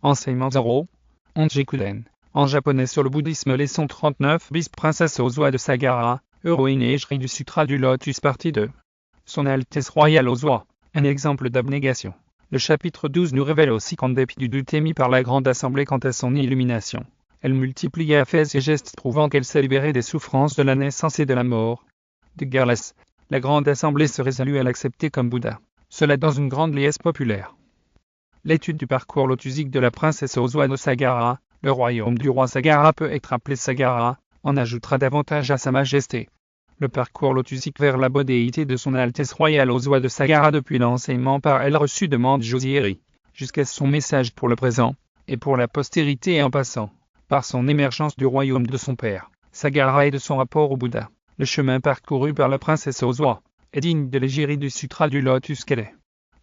Enseignement 0. Onjikuden. En japonais sur le bouddhisme, leçon 39 bis Princesse Ozawa de Sagara, héroïne et égérie du Sutra du Lotus partie 2. Son Altesse Royale Ozawa, un exemple d'abnégation. Le chapitre 12 nous révèle aussi qu'en dépit du doute émis par la grande assemblée quant à son illumination, elle multipliait faits et gestes prouvant qu'elle s'est libérée des souffrances de la naissance et de la mort. De guerre lasse, la grande assemblée se résolut à l'accepter comme Bouddha, cela dans une grande liesse populaire. L'étude du parcours lotusique de la princesse Ozawa de Sagara, le royaume du roi Sagara peut être appelé Sagara, en ajoutera davantage à sa majesté. Le parcours lotusique vers la bodhéité de son Altesse Royale Ozawa de Sagara depuis l'enseignement par elle reçu de Manjusri, jusqu'à son message pour le présent, et pour la postérité et en passant, par son émergence du royaume de son père, Sagara et de son rapport au Bouddha. Le chemin parcouru par la princesse Ozawa est digne de l'égérie du Sutra du Lotus qu'elle est.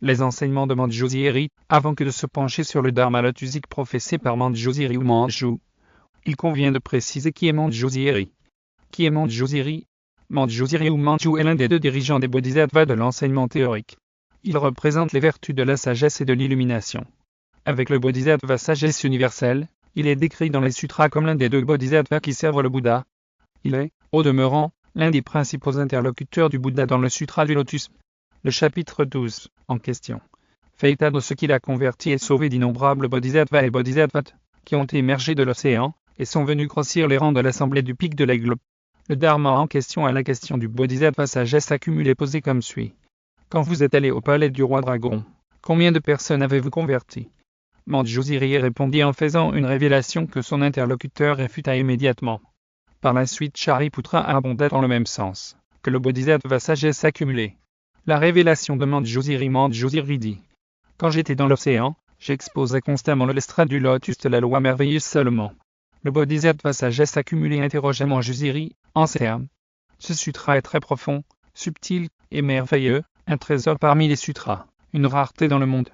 Les enseignements de Manjusri, avant que de se pencher sur le dharma lotusique professé par Manjusri ou Manju, il convient de préciser qui est Manjusri. Qui est Manjusri? Manjusri ou Manju est l'un des deux dirigeants des bodhisattvas de l'enseignement théorique. Il représente les vertus de la sagesse et de l'illumination. Avec le bodhisattva sagesse universelle, il est décrit dans les sutras comme l'un des deux bodhisattvas qui servent le Bouddha. Il est, au demeurant, l'un des principaux interlocuteurs du Bouddha dans le Sutra du Lotus. Le chapitre 12, en question, fait état de ce qu'il a converti et sauvé d'innombrables bodhisattvas et bodhisattvas, qui ont émergé de l'océan, et sont venus grossir les rangs de l'assemblée du pic de l'aigle. Le dharma en question est la question du bodhisattva sagesse accumulée posée comme suit. Quand vous êtes allé au palais du roi dragon, combien de personnes avez-vous converti? Manjusri répondit en faisant une révélation que son interlocuteur réfuta immédiatement. Par la suite Shariputra abonda dans le même sens, que le bodhisattva sagesse accumulée. La révélation de Manjusri dit. Quand j'étais dans l'océan, j'exposais constamment l'estrade du lotus de la loi merveilleuse seulement. Le bodhisattva sagesse accumulée interrogeait Manjusri, en ces termes. Ce sutra est très profond, subtil et merveilleux, un trésor parmi les sutras, une rareté dans le monde.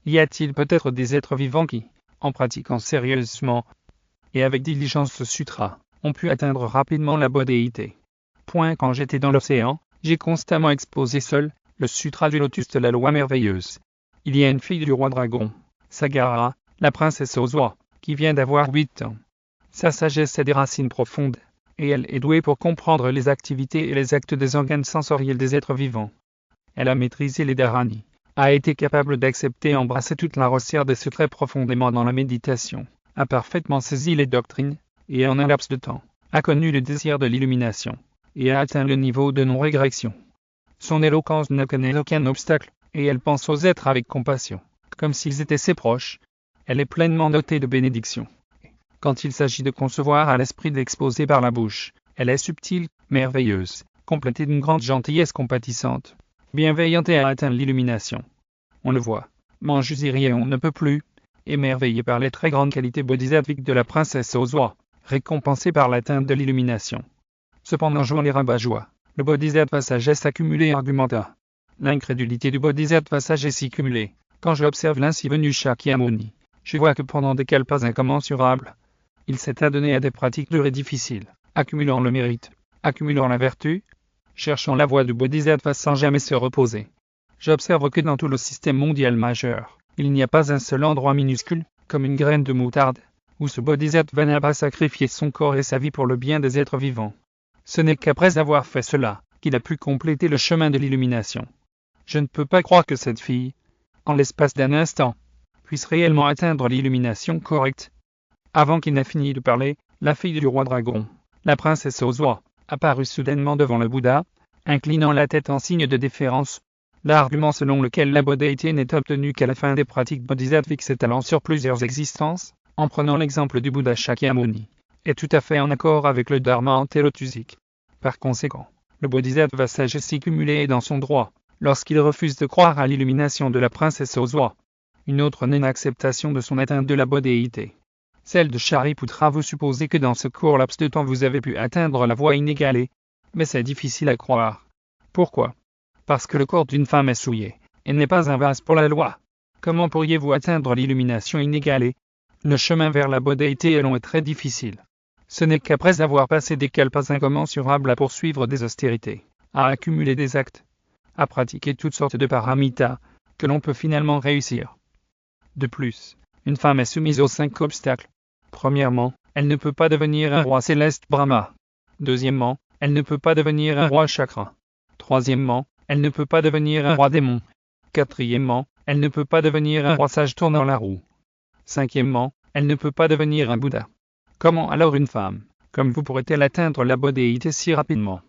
Y a-t-il peut-être des êtres vivants qui, en pratiquant sérieusement et avec diligence ce sutra, ont pu atteindre rapidement la bodhéité? Quand j'étais dans l'océan, j'ai constamment exposé seul le sutra du lotus de la loi merveilleuse. Il y a une fille du roi dragon, Sagara, la princesse Ozawa, qui vient d'avoir 8 ans. Sa sagesse a des racines profondes, et elle est douée pour comprendre les activités et les actes des organes sensoriels des êtres vivants. Elle a maîtrisé les dharani, a été capable d'accepter et embrasser toute la resserre des secrets profondément dans la méditation, a parfaitement saisi les doctrines, et en un laps de temps, a connu le désir de l'illumination, et a atteint le niveau de non-régression. Son éloquence ne connaît aucun obstacle, et elle pense aux êtres avec compassion, comme s'ils étaient ses proches. Elle est pleinement dotée de bénédictions. Quand il s'agit de concevoir à l'esprit d'exposer par la bouche, elle est subtile, merveilleuse, complétée d'une grande gentillesse compatissante, bienveillante et a atteint l'illumination. On le voit, Manjusri et on ne peut plus, émerveillé par les très grandes qualités bodhisattviques de la princesse Ozawa, récompensée par l'atteinte de l'illumination. Cependant jouant les rabat-joie, le bodhisattva sagesse accumulée argumenta. L'incrédulité du bodhisattva sagesse accumulée. Quand j'observe l'ainsi venu Shakyamuni, je vois que pendant des kalpas incommensurables, il s'est adonné à des pratiques dures et difficiles, accumulant le mérite, accumulant la vertu, cherchant la voie du bodhisattva sans jamais se reposer. J'observe que dans tout le système mondial majeur, il n'y a pas un seul endroit minuscule, comme une graine de moutarde, où ce bodhisattva n'a pas sacrifié son corps et sa vie pour le bien des êtres vivants. Ce n'est qu'après avoir fait cela, qu'il a pu compléter le chemin de l'illumination. Je ne peux pas croire que cette fille, en l'espace d'un instant, puisse réellement atteindre l'illumination correcte. Avant qu'il n'ait fini de parler, la fille du roi dragon, la princesse Ozawa, apparut soudainement devant le Bouddha, inclinant la tête en signe de déférence. L'argument selon lequel la bodhéité n'est obtenue qu'à la fin des pratiques bodhisattviques s'étalant sur plusieurs existences, en prenant l'exemple du Bouddha Shakyamuni, est tout à fait en accord avec le dharma antélotusique. Par conséquent, le bodhisattva sagesse accumulée est dans son droit, lorsqu'il refuse de croire à l'illumination de la princesse Ozawa. Une autre non-acceptation de son atteinte de la bodhéité. Celle de Shariputra, vous supposez que dans ce court laps de temps vous avez pu atteindre la voie inégalée, mais c'est difficile à croire. Pourquoi? Parce que le corps d'une femme est souillé, et n'est pas un vase pour la loi. Comment pourriez-vous atteindre l'illumination inégalée? Le chemin vers la bodhéité est long et très difficile. Ce n'est qu'après avoir passé des kalpas incommensurables à poursuivre des austérités, à accumuler des actes, à pratiquer toutes sortes de paramitas, que l'on peut finalement réussir. De plus, une femme est soumise aux 5 obstacles. Premièrement, elle ne peut pas devenir un roi céleste Brahma. Deuxièmement, elle ne peut pas devenir un roi chakra. Troisièmement, elle ne peut pas devenir un roi démon. Quatrièmement, elle ne peut pas devenir un roi sage tournant la roue. Cinquièmement, elle ne peut pas devenir un Bouddha. Comment alors une femme, comme vous, pourrait-elle atteindre la bodhéité si rapidement?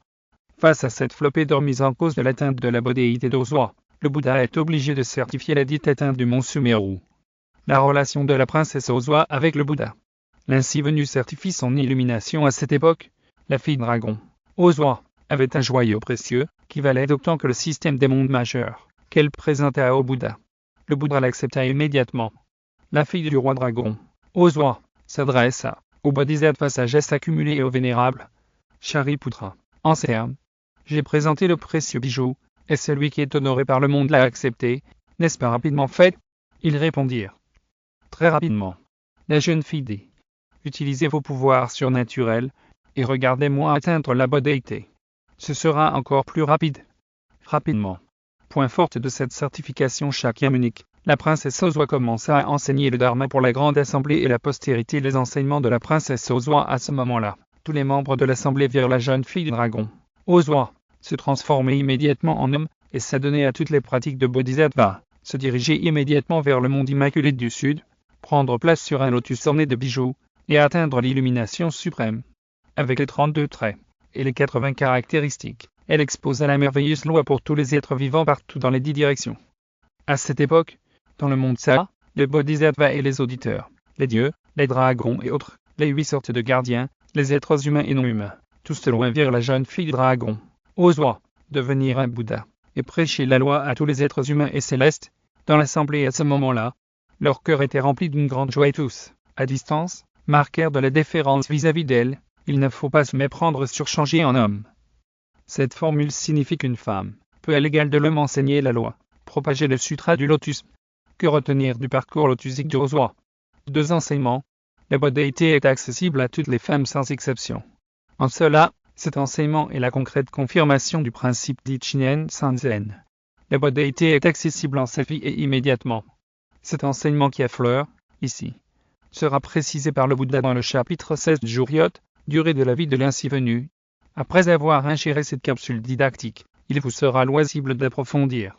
Face à cette flopée de remise en cause de l'atteinte de la bodhéité d'Oswa, le Bouddha est obligé de certifier la dite atteinte du mont Sumeru. La relation de la princesse Oswa avec le Bouddha. L'ainsi venue certifie son illumination à cette époque. La fille dragon, Oswa, avait un joyau précieux, qui valait d'autant que le système des mondes majeurs, qu'elle présenta au Bouddha. Le Bouddha l'accepta immédiatement. La fille du roi dragon, Oswa, s'adressa au bodhisattva sagesse accumulée et au vénérable Shariputra, en ces termes. J'ai présenté le précieux bijou, et celui qui est honoré par le monde l'a accepté, n'est-ce pas rapidement fait? Ils répondirent. Très rapidement. La jeune fille dit. Utilisez vos pouvoirs surnaturels, et regardez-moi atteindre la bodhéité. Ce sera encore plus rapide. Rapidement. Point fort de cette certification shakyamunique, la princesse Oswa commença à enseigner le dharma pour la grande assemblée et la postérité. Les enseignements de la princesse Oswa à ce moment-là. Tous les membres de l'assemblée virent la jeune fille du dragon, Oswa, se transformer immédiatement en homme, et s'adonner à toutes les pratiques de bodhisattva, se diriger immédiatement vers le monde immaculé du Sud, prendre place sur un lotus orné de bijoux, et atteindre l'illumination suprême. Avec les 32 traits, et les 80 caractéristiques, elle exposa la merveilleuse loi pour tous les êtres vivants partout dans les 10 directions. À cette époque, dans le monde Sa, les bodhisattvas et les auditeurs, les dieux, les dragons et autres, les 8 sortes de gardiens, les êtres humains et non humains, tous de loin virent la jeune fille dragon, Oswa, devenir un Bouddha, et prêcher la loi à tous les êtres humains et célestes. Dans l'assemblée à ce moment-là, leur cœur était rempli d'une grande joie et tous, à distance, marquèrent de la déférence vis-à-vis d'elle. Il ne faut pas se méprendre surchanger en homme. Cette formule signifie qu'une femme peut à l'égal de l'homme enseigner la loi, propager le sutra du lotus. Que retenir du parcours lotusique de Oswa? 2 enseignements. La bodhéité est accessible à toutes les femmes sans exception. En cela, cet enseignement est la concrète confirmation du principe d'Ichinen Sanzen. La bodhéité est accessible en sa vie et immédiatement. Cet enseignement qui affleure, ici, sera précisé par le Bouddha dans le chapitre 16 du Juryot, durée de la vie de l'ainsi venu. Après avoir ingéré cette capsule didactique, il vous sera loisible d'approfondir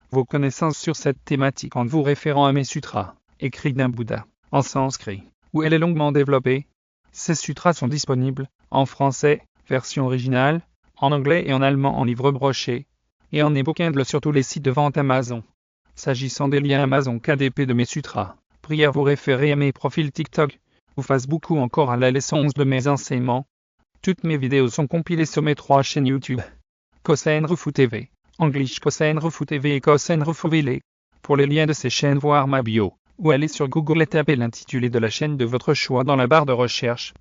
vos connaissances sur cette thématique en vous référant à mes sutras, écrits d'un Bouddha, en sanskrit, où elle est longuement développée. Ces sutras sont disponibles, en français, version originale, en anglais et en allemand en livre broché, et en ebook Kindle sur tous les sites de vente Amazon. S'agissant des liens Amazon KDP de mes sutras, priez à vous référer à mes profils TikTok, ou Facebook ou encore à la leçon 11 de mes enseignements. Toutes mes vidéos sont compilées sur mes 3 chaînes YouTube. Kosen Rufu TV, English Kosen Rufu TV et Kosen Rufu Vele. Pour les liens de ces chaînes, voir ma bio, ou allez sur Google et tapez l'intitulé de la chaîne de votre choix dans la barre de recherche.